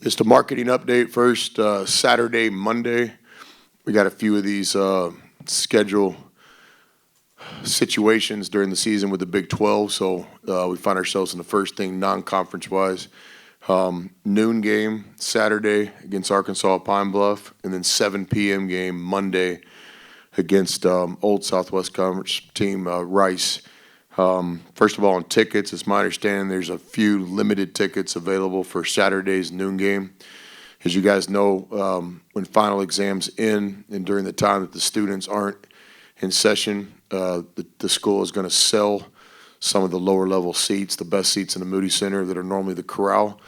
Just a marketing update first. Saturday, Monday, we got a few of these schedule situations during the season with the Big 12, so we find ourselves in the first thing non-conference wise. Noon game Saturday against Arkansas Pine Bluff, and then 7 p.m. game Monday against Old Southwest Conference team Rice. First of all, on tickets, it's my understanding there's a few limited tickets available for Saturday's noon game. As you guys know, when final exams end and during the time that the students aren't in session, the school is going to sell some of the lower level seats, the best seats in the Moody Center that are normally the corral.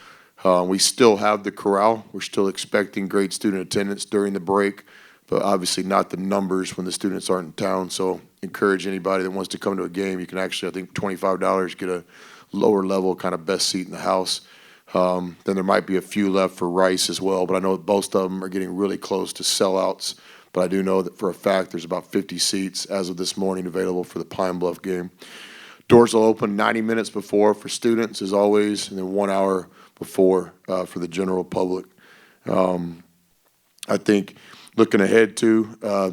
We still have the corral. We're still expecting great student attendance during the break, but obviously not the numbers when the students aren't in town. So encourage anybody that wants to come to a game. You can actually, I think, $25 get a lower level kind of best seat in the house. Then there might be a few left for Rice as well, but I know most of them are getting really close to sellouts. But I do know that for a fact there's about 50 seats as of this morning available for the Pine Bluff game. Doors will open 90 minutes before for students, as always, and then 1 hour before for the general public. I think looking ahead to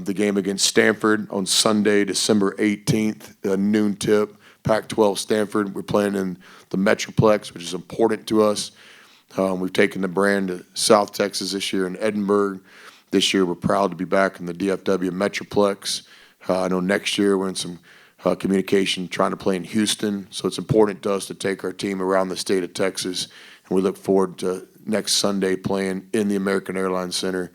the game against Stanford on Sunday, December 18th, noon tip, Pac-12 Stanford. We're playing in the Metroplex, which is important to us. We've taken the brand to South Texas this year in Edinburgh. This year we're proud to be back in the DFW Metroplex. I know next year we're in some communication trying to play in Houston, so it's important to us to take our team around the state of Texas, and we look forward to next Sunday playing in the American Airlines Center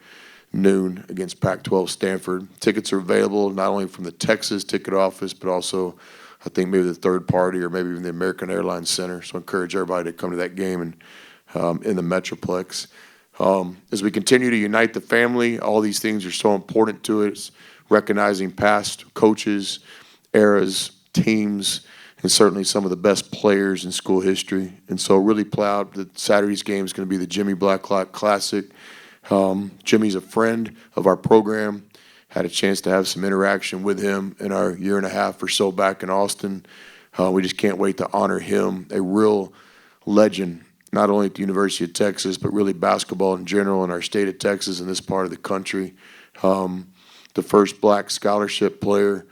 noon against Pac-12 Stanford. Tickets are available not only from the Texas ticket office, but also I think maybe the third party or maybe even the American Airlines Center. So I encourage everybody to come to that game and in the Metroplex. As we continue to unite the family, all these things are so important to us, recognizing past coaches, eras, teams, and certainly some of the best players in school history. And so really proud that Saturday's game is going to be the Jimmy Blacklock Classic. Jimmy's a friend of our program. Had a chance to have some interaction with him in our year and a half or so back in Austin. We just can't wait to honor him, a real legend, not only at the University of Texas, but really basketball in general in our state of Texas and this part of the country. The first black scholarship player,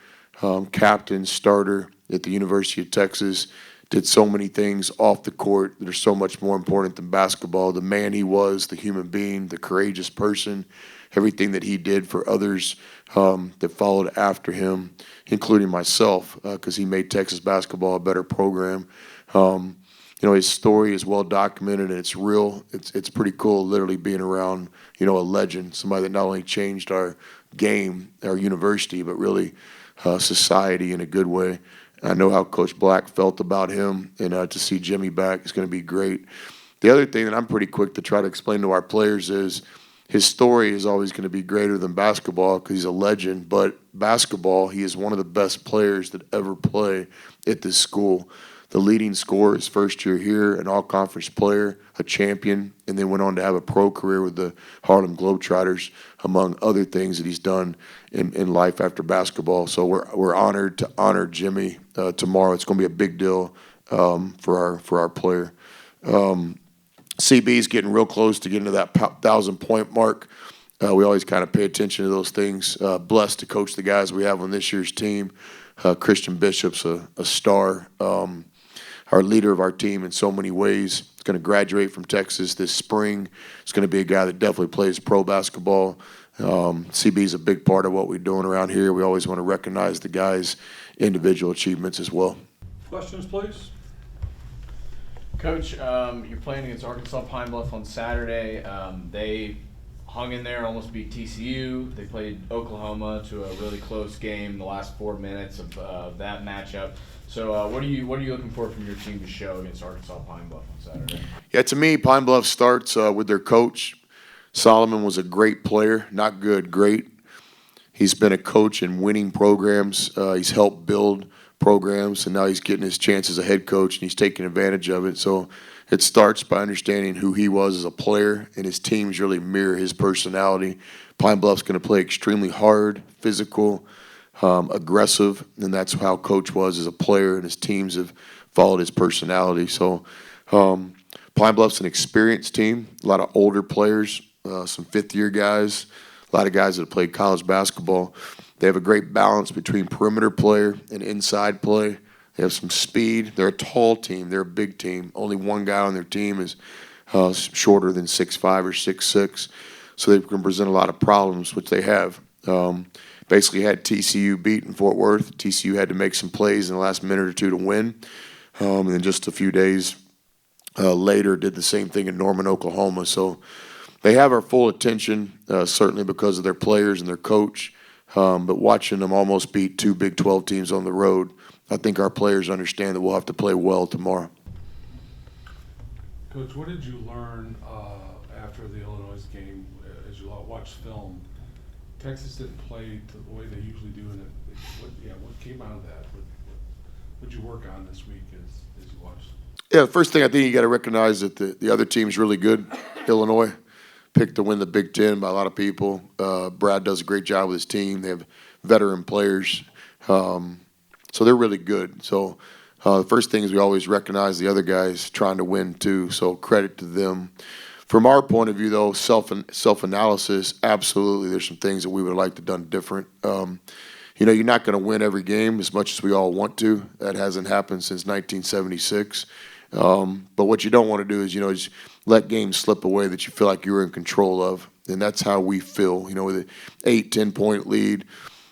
captain, starter at the University of Texas, did so many things off the court that are so much more important than basketball. The man he was, the human being, the courageous person, everything that he did for others that followed after him, including myself, because he made Texas basketball a better program. His story is well documented and it's real. It's pretty cool literally being around, a legend, somebody that not only changed our game, our university, but really society in a good way. I know how Coach Black felt about him, and to see Jimmy back is going to be great. The other thing that I'm pretty quick to try to explain to our players is his story is always going to be greater than basketball because he's a legend, but basketball, he is one of the best players that ever play at this school. The leading scorer his first year here, an all-conference player, a champion, and then went on to have a pro career with the Harlem Globetrotters, among other things that he's done in life after basketball. So we're honored to honor Jimmy tomorrow. It's going to be a big deal for our player. CB's getting real close to getting to that 1,000-point mark. We always kind of pay attention to those things. Blessed to coach the guys we have on this year's team. Christian Bishop's a star. Our leader of our team in so many ways. He's going to graduate from Texas this spring. He's going to be a guy that definitely plays pro basketball. CB is a big part of what we're doing around here. We always want to recognize the guys' individual achievements as well. Questions, please? Coach, you're playing against Arkansas Pine Bluff on Saturday. They hung in there, almost beat TCU. They played Oklahoma to a really close game in the last 4 minutes of that matchup. So what are you looking for from your team to show against Arkansas Pine Bluff on Saturday? Yeah, to me, Pine Bluff starts with their coach. Solomon was a great player, not good, great. He's been a coach in winning programs. He's helped build programs, and now he's getting his chance as a head coach, and he's taking advantage of it. So it starts by understanding who he was as a player, and his teams really mirror his personality. Pine Bluff's going to play extremely hard, physical, aggressive, and that's how Coach was as a player, and his teams have followed his personality. So Pine Bluff's an experienced team, a lot of older players, some fifth-year guys, a lot of guys that have played college basketball. They have a great balance between perimeter player and inside play. They have some speed. They're a tall team. They're a big team. Only one guy on their team is shorter than 6'5" or 6'6", so they can present a lot of problems, which they have. Basically had TCU beat in Fort Worth. TCU had to make some plays in the last minute or two to win. And then just a few days later did the same thing in Norman, Oklahoma. So they have our full attention, certainly because of their players and their coach. But watching them almost beat two Big 12 teams on the road, I think our players understand that we'll have to play well tomorrow. Coach, what did you learn after the Illinois game as you watched film? Texas didn't play the way they usually do, and what came out of that? What did you work on this week as you watched? Yeah, the first thing I think you got to recognize that the other team's really good. Illinois picked to win the Big Ten by a lot of people. Brad does a great job with his team. They have veteran players, so they're really good. So the first thing is we always recognize the other guys trying to win too. So credit to them. From our point of view, though, self-analysis, absolutely, there's some things that we would like to have done different. You're not going to win every game as much as we all want to. That hasn't happened since 1976. But what you don't want to do is let games slip away that you feel like you're in control of, and that's how we feel. With an 8-10 point lead,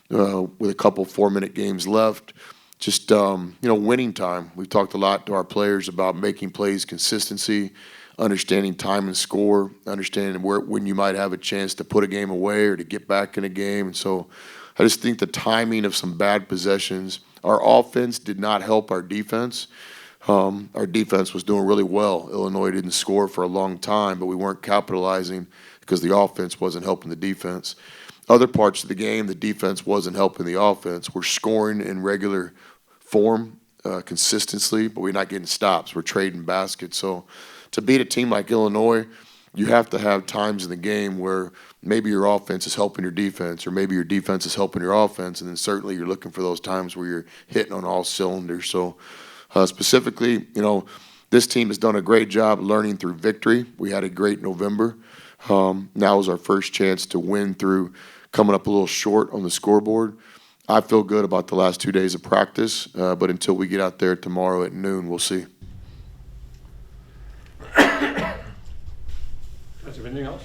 with a couple 4-minute games left, just winning time. We've talked a lot to our players about making plays, consistency, understanding time and score, understanding when you might have a chance to put a game away or to get back in a game. And so I just think the timing of some bad possessions, our offense did not help our defense. Our defense was doing really well. Illinois didn't score for a long time, but we weren't capitalizing because the offense wasn't helping the defense. Other parts of the game, the defense wasn't helping the offense. We're scoring in regular form consistently, but we're not getting stops. We're trading baskets. So to beat a team like Illinois, you have to have times in the game where maybe your offense is helping your defense, or maybe your defense is helping your offense, and then certainly you're looking for those times where you're hitting on all cylinders. So specifically, this team has done a great job learning through victory. We had a great November. Now is our first chance to win through coming up a little short on the scoreboard. I feel good about the last 2 days of practice, but until we get out there tomorrow at noon, we'll see. Is there anything else?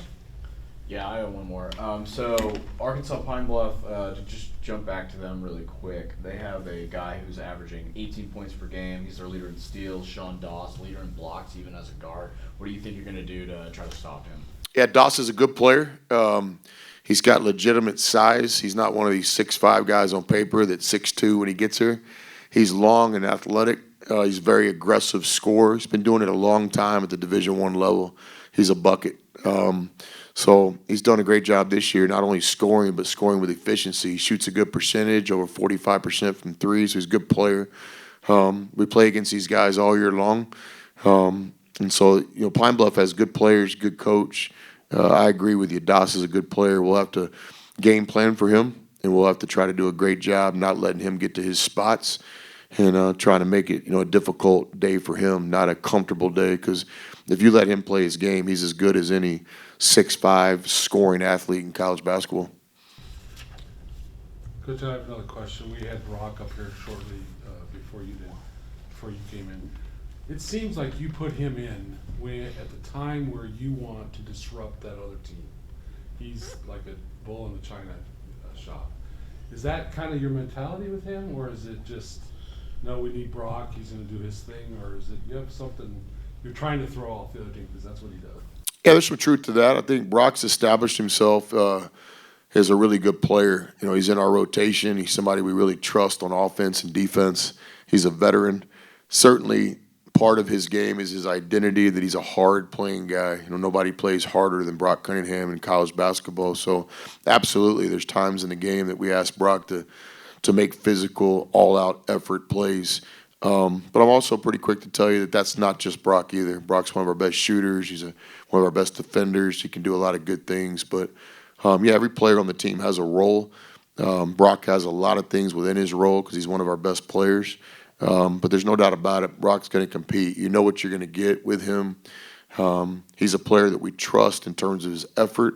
Yeah, I have one more. So Arkansas Pine Bluff, to just jump back to them really quick, they have a guy who's averaging 18 points per game. He's their leader in steals. Sean Doss, leader in blocks, even as a guard. What do you think you're going to do to try to stop him? Yeah, Doss is a good player. He's got legitimate size. He's not one of these 6'5" guys on paper that's 6'2" when he gets here. He's long and athletic. He's a very aggressive scorer. He's been doing it a long time at the Division I level. He's a bucket. So he's done a great job this year, not only scoring, but scoring with efficiency. He shoots a good percentage, over 45% from three, so he's a good player. We play against these guys all year long. And so, Pine Bluff has good players, good coach. I agree with you. Doss is a good player. We'll have to game plan for him, and we'll have to try to do a great job not letting him get to his spots and trying to make it, a difficult day for him, not a comfortable day, because if you let him play his game, he's as good as any 6'5" scoring athlete in college basketball. Coach, I have another question. We had Brock up here shortly before you came in. It seems like you put him in at the time where you want to disrupt that other team. He's like a bull in the china shop. Is that kind of your mentality with him, or is it just, no, we need Brock, he's going to do his thing, or is it you have something you're trying to throw off the other team because that's what he does? Yeah, there's some truth to that. I think Brock's established himself as a really good player. He's in our rotation. He's somebody we really trust on offense and defense. He's a veteran. Certainly part of his game is his identity, that he's a hard-playing guy. Nobody plays harder than Brock Cunningham in college basketball. So absolutely, there's times in the game that we ask Brock to make physical, all-out effort plays. But I'm also pretty quick to tell you that that's not just Brock either. Brock's one of our best shooters. He's one of our best defenders. He can do a lot of good things. But, every player on the team has a role. Brock has a lot of things within his role because he's one of our best players. But there's no doubt about it, Brock's going to compete. You know what you're going to get with him. He's a player that we trust in terms of his effort,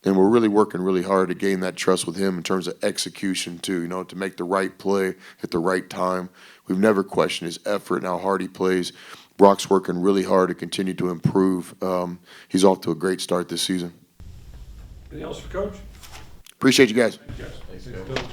and we're really working really hard to gain that trust with him in terms of execution too, to make the right play at the right time. We've never questioned his effort and how hard he plays. Brock's working really hard to continue to improve. He's off to a great start this season. Anything else for Coach? Appreciate you guys. Yes. Thanks, Thanks, Coach. Coach.